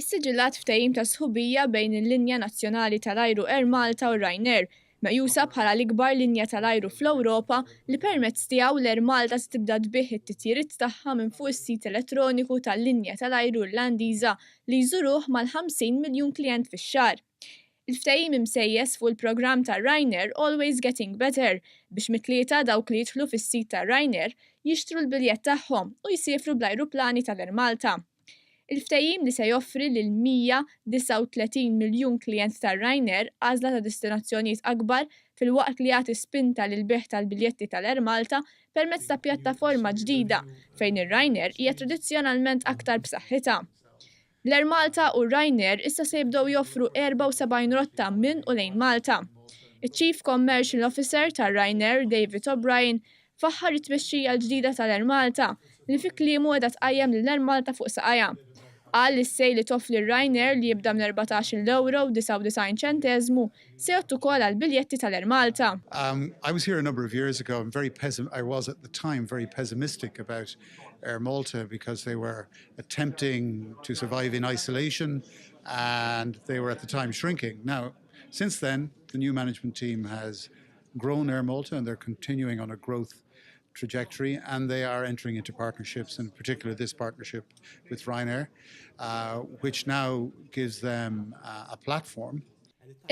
Issiġilat ftehim ta' sħubija bejn il-Linja Nazzjonali tal-Ajru Air Malta u Ryanair, meqjusa bħala l-ikbar linja tal-ajru fl-Ewropa li permezz tiegħu l-Air Malta tibda tbieħ it-titjiriet tagħha minn fuq is-sit elettroniku tal-linja tal-ajru Irlandiża li jżuruh mal-50 miljun klijent fix-xahar. Il-ftehim imsejjes fuq il-programm ta' Ryanair Always Getting Better biex mitlieta dawk li jidħlu fis-sit ta' Ryanair jixtru l-biljett tagħhom u jsifru bl-ajruplani tal-Air Malta. Il-ftehim li se joffri lil 139 miljun klijent ta' Ryanair għażla ta' destinazzjonijiet akbar fil-waqt li jagħti spinta lil beħ tal-biljetti tal-Air Malta permezz ta' pjattaforma ġdida fejn ir-Ryanair hija tradizzjonalment aktar b'saħħitha. L-Air Malta u Ryanair issa se jibdew joffru 74 rotta minn u lejn Malta. Il-Chief Commercial Officer ta' Ryanair, David O'Brien, faħħar it-tmexxija l-ġdida tal-Air Malta li fi kliemu qiegħda tqajjem lill-Air Malta fuq saqajja. Qal li s-sej li toffli Ryanair li jibda minn €14.99 se jgħottu ukoll għall-biljetti tal-Air Malta. I was here a number of years ago and I was at the time very pessimistic about Air Malta because they were attempting to survive in isolation and they were at the time shrinking. Now, since then, the new management team has grown Air Malta and they're continuing on a growth trajectory and they are entering into partnerships, in particular this partnership with Ryanair, which now gives them a platform.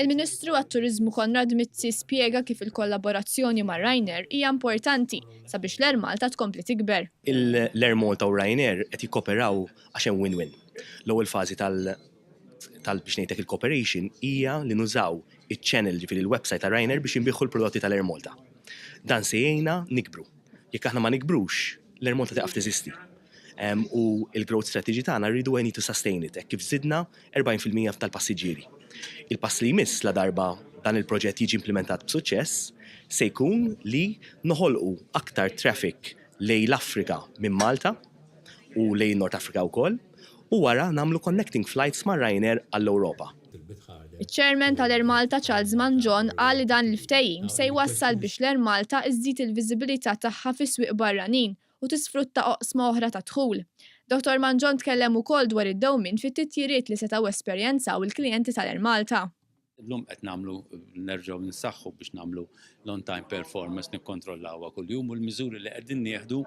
Il-Ministru għat-Turiżmu Konrad Mizzi spjega kif il-kollaborazzjoni ma' Ryanair hija importanti sabiex l-Air Malta tkompli tikber. L-Air Malta u Ryanair qed jikkoperaw għax hemm win-win. L-ewwel fażi biex ngħidlek il-cooperation hija li nużaw iċ-channel ġifieri il-website ta' Ryanair biex inbieħu l-prodotti tal-Air Malta. Dan se jgħinna nikbru. Jekk aħna ma nikbrux, l-Air Malta taqaf teżisti. U il-growth strategy tagħna rridu we need to sustain it, kif żidna 40% tal-passiġġieri. Il-pass li jmiss la darba dan il-proġett jiġi implementat b'suċċess se jkun li noħolqu aktar traffic lejn l-Afrika minn Malta u lejn North Africa wkoll u wara nagħmlu connecting flights ma' Ryanair għall-Ewropa. Il-Chairman tal-Air Malta Charles Manjon qal li dan il-ftehim se jwassal biex l-Air Malta iżżid il-viżibilità tagħha fis-swieq barranin u tisfrutta oqsma oħra ta' dħul. Dr. Manjon tkellem ukoll dwar id-dewmien fit-titjiriet li setgħu esperjenzaw il-klijenti tal-Air Malta. Illum qed nagħmlu nerġgħu nsaħħu biex nagħmlu on-time performance nikkontrollawha kuljum u l-miżuri li qegħdin nieħdu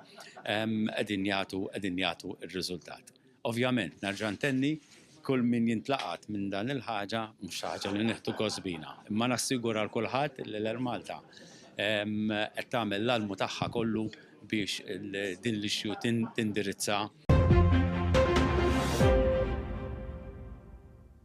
qegħdin jagħtu r-riżultat. Ovvjament nerġa' ntenni kull min jintlaqat minn dan il-ħaġa mhux ħaġa li nieħdu kosbina. Imma nassigura l kulħadd li l-Air Malta qed tagħmel l-almu tagħha kollu biex din l-issue tindirizza.